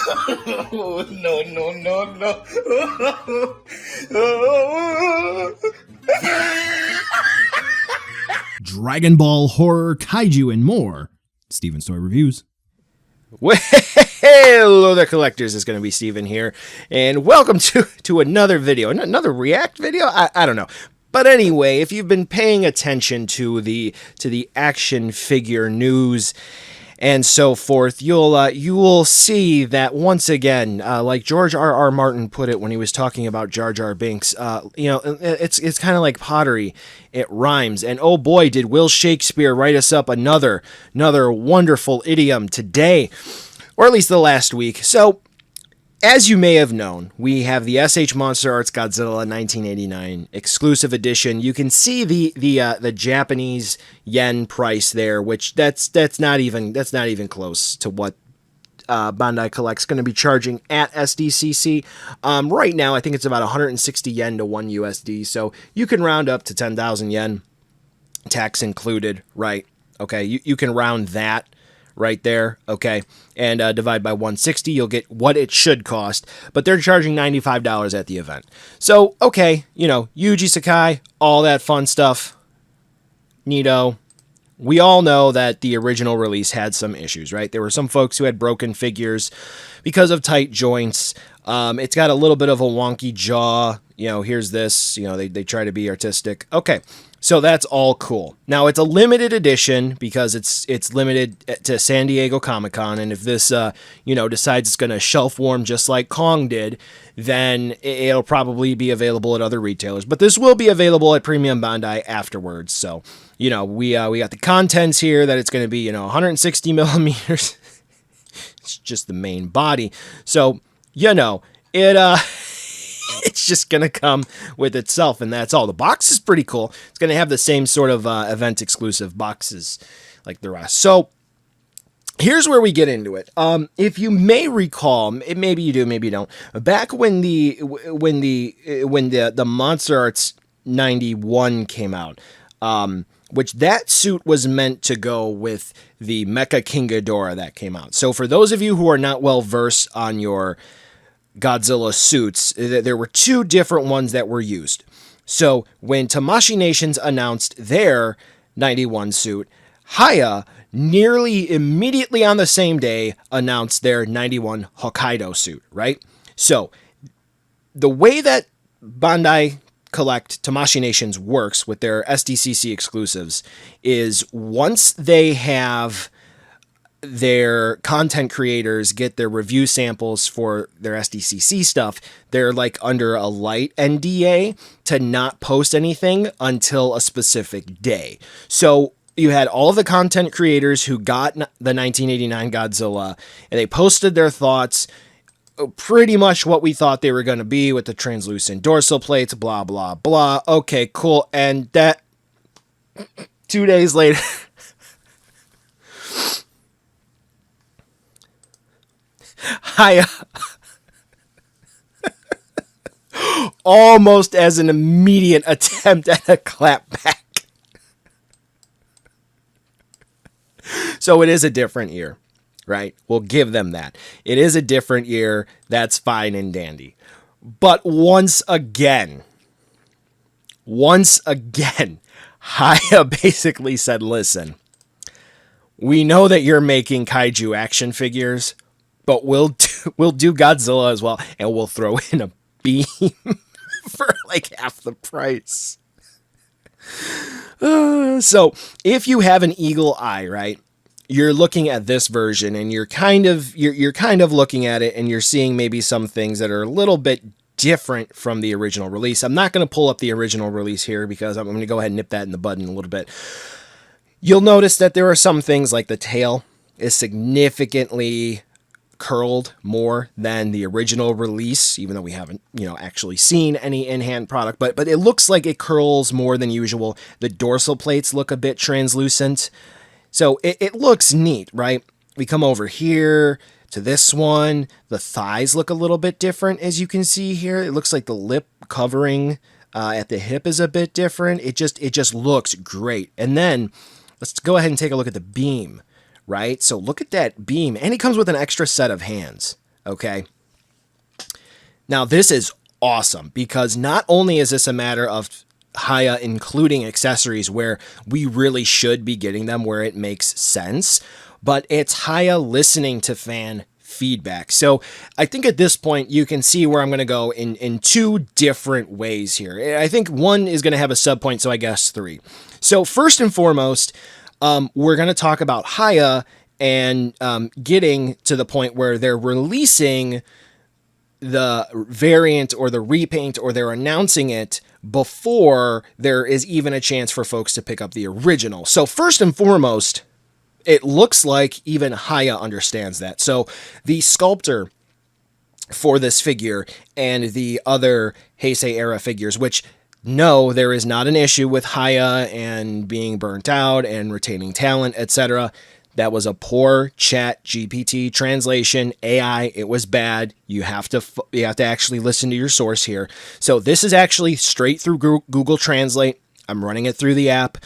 Oh, no, no, no, no. Dragon Ball, horror, kaiju, and more. Steven's Toy Reviews. Well, hello there, collectors. It's going to be Steven here, and welcome to another video, another React video. I don't know, but anyway, if you've been paying attention to the action figure news and so forth, you will see that once again, like George R.R. Martin put it when he was talking about Jar Jar Binks, it's kind of like pottery. It rhymes, and oh boy, did Will Shakespeare write us up another wonderful idiom today, or at least the last week. So, as you may have known, we have the SH Monster Arts Godzilla 1989 exclusive edition. You can see the Japanese yen price there, which that's not even close to what Bandai Collect's going to be charging at SDCC. Right now, I think it's about 160 yen to 1 USD, so you can round up to 10,000 yen, tax included, right? Okay, you can round that right there, okay, and divide by 160, you'll get what it should cost, but they're charging $95 at the event. So, okay, Yuji Sakai, all that fun stuff, neato. We all know that the original release had some issues, right? There were some folks who had broken figures because of tight joints. It's got a little bit of a wonky jaw. Here's this. They try to be artistic. Okay, so that's all cool. Now, it's a limited edition because it's limited to San Diego Comic-Con, and if this, decides it's going to shelf warm just like Kong did, then it'll probably be available at other retailers. But this will be available at Premium Bandai afterwards, so we got the contents here that it's going to be, 160 millimeters. It's just the main body. So, it's just going to come with itself, and that's all. The box is pretty cool. It's going to have the same sort of event-exclusive boxes like the rest. So, here's where we get into it. If you may recall, maybe you do, maybe you don't. Back when the Monster Arts 91 came out, which that suit was meant to go with the Mecha King Ghidorah that came out. So for those of you who are not well versed on your Godzilla suits, there were two different ones that were used. So when Tamashi Nations announced their 91 suit, Hiya nearly immediately on the same day announced their 91 Hokkaido suit, right? So the way that Bandai Collect Tamashi Nations works with their SDCC exclusives is once they have their content creators get their review samples for their SDCC stuff, they're like under a light NDA to not post anything until a specific day. So you had all of the content creators who got the 1989 Godzilla, and they posted their thoughts, pretty much what we thought they were going to be with the translucent dorsal plates, blah, blah, blah. Okay, cool. And that 2 days later, Hiya, almost as an immediate attempt at a clapback. So it is a different year, right? We'll give them that. It is a different year. That's fine and dandy. But once again, Hiya basically said, listen, we know that you're making kaiju action figures, but we'll do Godzilla as well, and we'll throw in a beam for like half the price. So if you have an eagle eye, right, you're looking at this version, and you're kind of looking at it, and you're seeing maybe some things that are a little bit different from the original release. I'm not going to pull up the original release here because I'm going to go ahead and nip that in the bud in a little bit. You'll notice that there are some things like the tail is significantly curled more than the original release, even though we haven't, actually seen any in-hand product, but it looks like it curls more than usual. The dorsal plates look a bit translucent. So it looks neat, right? We come over here to this one. The thighs look a little bit different, as you can see here. It looks like the lip covering at the hip is a bit different. It just looks great. And then let's go ahead and take a look at the beam, right? So look at that beam, and it comes with an extra set of hands. Okay. Now, this is awesome because not only is this a matter of Hiya including accessories where we really should be getting them where it makes sense, but it's Hiya listening to fan feedback. So I think at this point you can see where I'm going to go in two different ways here. I think one is going to have a subpoint, so I guess three. So first and foremost, we're going to talk about Hiya and getting to the point where they're releasing the variant or the repaint, or they're announcing it before there is even a chance for folks to pick up the original. So first and foremost, it looks like even Hiya understands that. So the sculptor for this figure and the other Heisei era figures, which no, there is not an issue with Hiya and being burnt out and retaining talent, etc. That was a poor chat GPT translation, AI. It was bad. You have to actually listen to your source here. So this is actually straight through Google Translate. I'm running it through the app.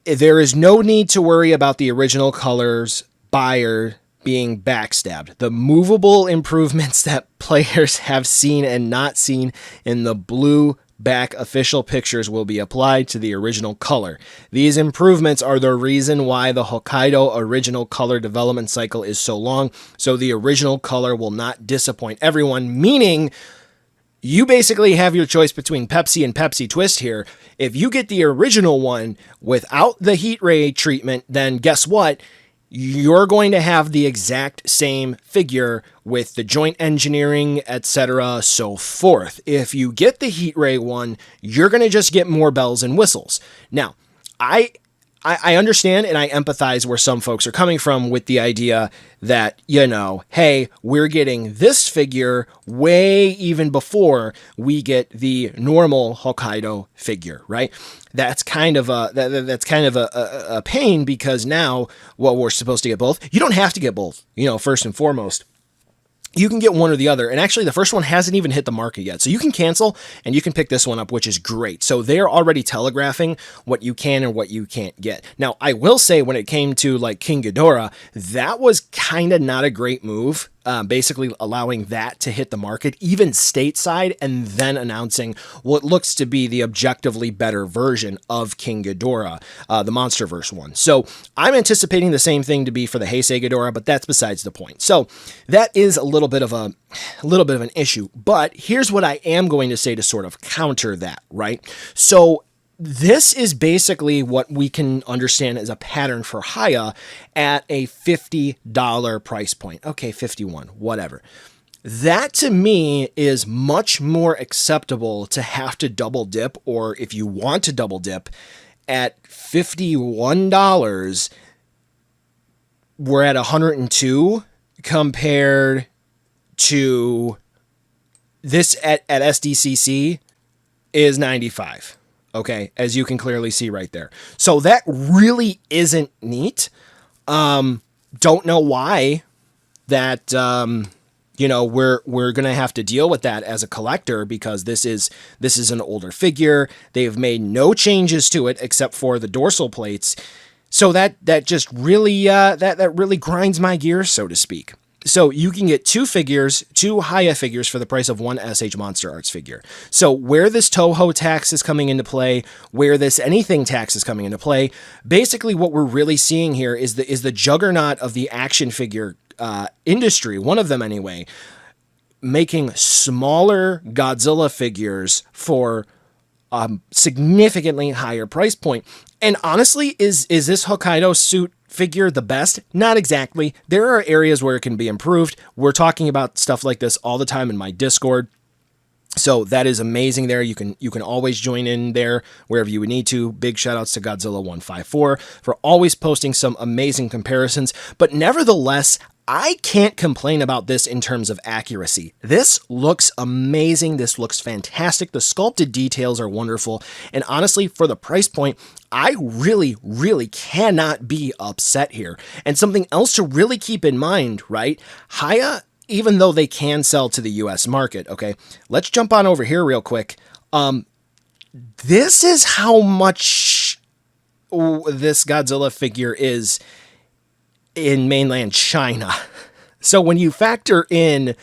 There is no need to worry about the original colors buyer being backstabbed. The movable improvements that players have seen and not seen in the blue back official pictures will be applied to the original color. These improvements are the reason why the Hokkaido original color development cycle is so long, so the original color will not disappoint everyone, meaning you basically have your choice between Pepsi and Pepsi Twist here. If you get the original one without the heat ray treatment, then guess what? You're going to have the exact same figure with the joint engineering, etc., so forth. If you get the heat ray one, you're going to just get more bells and whistles. Now, I understand and I empathize where some folks are coming from with the idea that, you know, hey, we're getting this figure way even before we get the normal Hokkaido figure, right? That's kind of a pain, because now, well, we're supposed to get both. You don't have to get both, you know, first and foremost. You can get one or the other. And actually, the first one hasn't even hit the market yet. So you can cancel and you can pick this one up, which is great. So they're already telegraphing what you can and what you can't get. Now, I will say when it came to like King Ghidorah, that was kind of not a great move. Basically allowing that to hit the market, even stateside, and then announcing what looks to be the objectively better version of King Ghidorah, the MonsterVerse one. So I'm anticipating the same thing to be for the Heisei Ghidorah, but that's besides the point. So that is a little bit of an issue. But here's what I am going to say to sort of counter that, right? So this is basically what we can understand as a pattern for Hiya at a $50 price point. Okay, 51, whatever. That to me is much more acceptable to have to double dip, or if you want to double dip at $51, we're at 102 compared to this at SDCC is 95. Okay, as you can clearly see right there. So that really isn't neat. Don't know why that, you know, we're going to have to deal with that as a collector, because this is an older figure. They've made no changes to it except for the dorsal plates. So that just really, that really grinds my gears, so to speak. So you can get two Hiya figures for the price of one SH Monster Arts figure. So where this Toho tax is coming into play, where this anything tax is coming into play, basically what we're really seeing here is the juggernaut of the action figure industry, one of them anyway, making smaller Godzilla figures for significantly higher price point. And honestly, is this Hokkaido suit figure the best? Not exactly. There are areas where it can be improved. We're talking about stuff like this all the time in my Discord. So that is amazing there. You can always join in there wherever you would need to. Big shout outs to Godzilla154 for always posting some amazing comparisons. But nevertheless, I can't complain about this in terms of accuracy. This looks amazing. This looks fantastic. The sculpted details are wonderful. And honestly, for the price point, I really, really cannot be upset here. And something else to really keep in mind, right? Hiya, even though they can sell to the US market, okay? Let's jump on over here real quick. This is how much this Godzilla figure is in mainland China. So when you factor in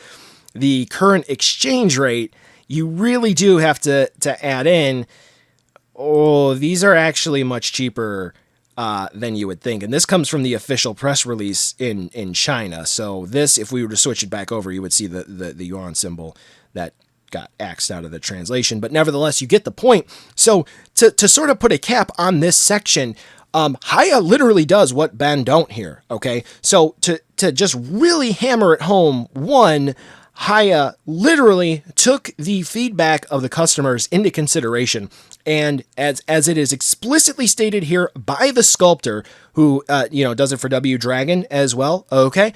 the current exchange rate, you really do have to add in, oh, these are actually much cheaper than you would think. And this comes from the official press release in China. So this, if we were to switch it back over, you would see the yuan symbol that got axed out of the translation. But nevertheless, you get the point. So to sort of put a cap on this section, Hiya literally does what Ben don't here, okay? So to just really hammer it home, one, Hiya literally took the feedback of the customers into consideration, and as it is explicitly stated here by the sculptor, who does it for W Dragon as well, okay?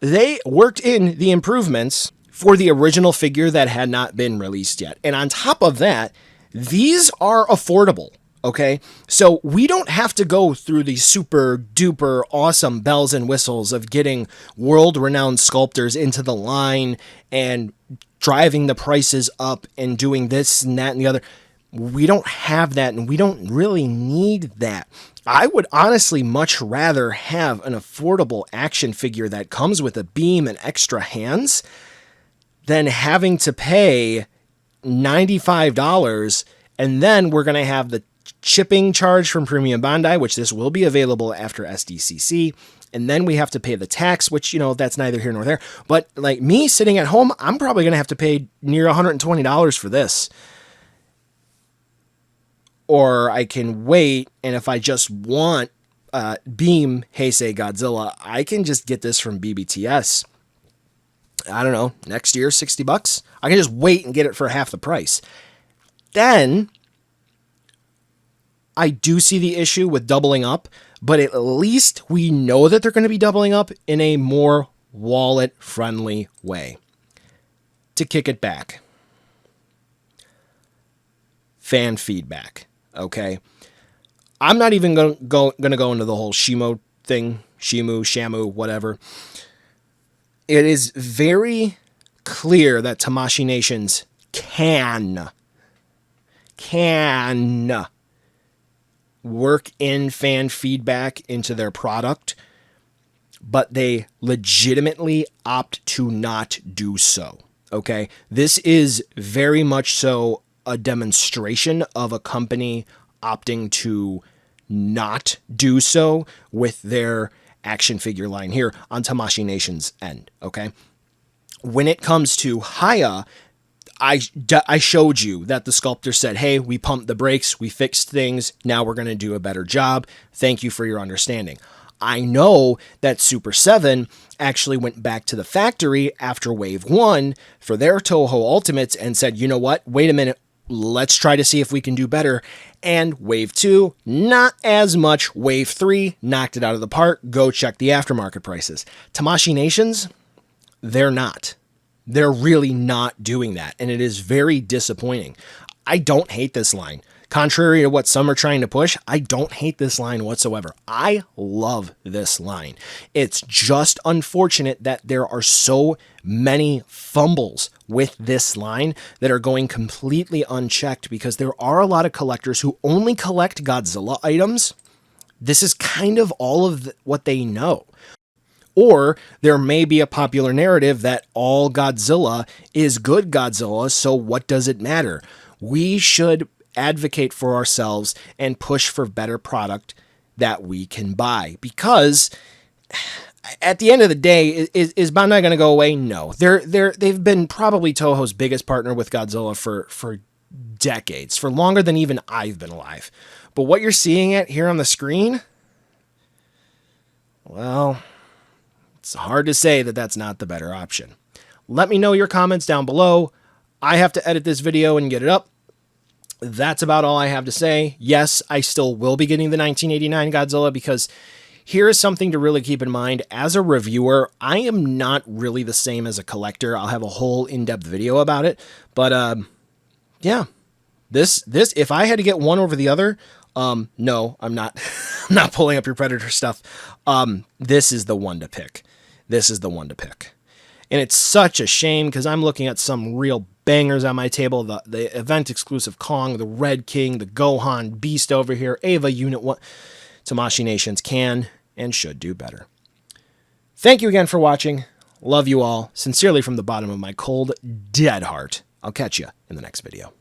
They worked in the improvements for the original figure that had not been released yet, and on top of that, these are affordable. Okay, so we don't have to go through the super duper awesome bells and whistles of getting world-renowned sculptors into the line and driving the prices up and doing this and that and the other. We don't have that, and we don't really need that. I would honestly much rather have an affordable action figure that comes with a beam and extra hands than having to pay $95, and then we're going to have the shipping charge from Premium Bandai, which this will be available after SDCC, and then we have to pay the tax, which, that's neither here nor there. But like me sitting at home, I'm probably going to have to pay near $120 for this. Or I can wait, and if I just want Beam Heisei Godzilla, I can just get this from BBTS. I don't know, next year, $60. I can just wait and get it for half the price. Then I do see the issue with doubling up, but at least we know that they're going to be doubling up in a more wallet-friendly way. To kick it back, fan feedback, okay? I'm not even going to go into the whole Shimo thing, Shamu, whatever. It is very clear that Tamashi Nations can work in fan feedback into their product, but they legitimately opt to not do so. Okay, this is very much so a demonstration of a company opting to not do so with their action figure line here on Tamashi Nations' end. Okay, when it comes to Hiya, I showed you that the sculptor said, hey, we pumped the brakes, we fixed things, now we're going to do a better job. Thank you for your understanding. I know that Super 7 actually went back to the factory after Wave 1 for their Toho Ultimates and said, you know what, wait a minute, let's try to see if we can do better. And Wave 2, not as much. Wave 3 knocked it out of the park. Go check the aftermarket prices. Tamashi Nations, they're not. They're really not doing that, and it is very disappointing. I don't hate this line. Contrary to what some are trying to push, I don't hate this line whatsoever. I love this line. It's just unfortunate that there are so many fumbles with this line that are going completely unchecked, because there are a lot of collectors who only collect Godzilla items. This is kind of all of what they know. Or there may be a popular narrative that all Godzilla is good Godzilla, so what does it matter? We should advocate for ourselves and push for better product that we can buy, because at the end of the day, is Bandai going to go away? No. They've been probably Toho's biggest partner with Godzilla for decades, for longer than even I've been alive. But what you're seeing here on the screen, well, it's hard to say that that's not the better option. Let me know your comments down below. I have to edit this video and get it up. That's about all I have to say. Yes, I still will be getting the 1989 Godzilla, because here is something to really keep in mind. As a reviewer, I am not really the same as a collector. I'll have a whole in-depth video about it. But yeah, this if I had to get one over the other, no, I'm not. I'm not pulling up your Predator stuff. This is the one to pick. This is the one to pick. And it's such a shame, because I'm looking at some real bangers on my table. The event exclusive Kong, the Red King, the Gohan Beast over here, Ava Unit 1. Tamashi Nations can and should do better. Thank you again for watching. Love you all, sincerely from the bottom of my cold, dead heart. I'll catch you in the next video.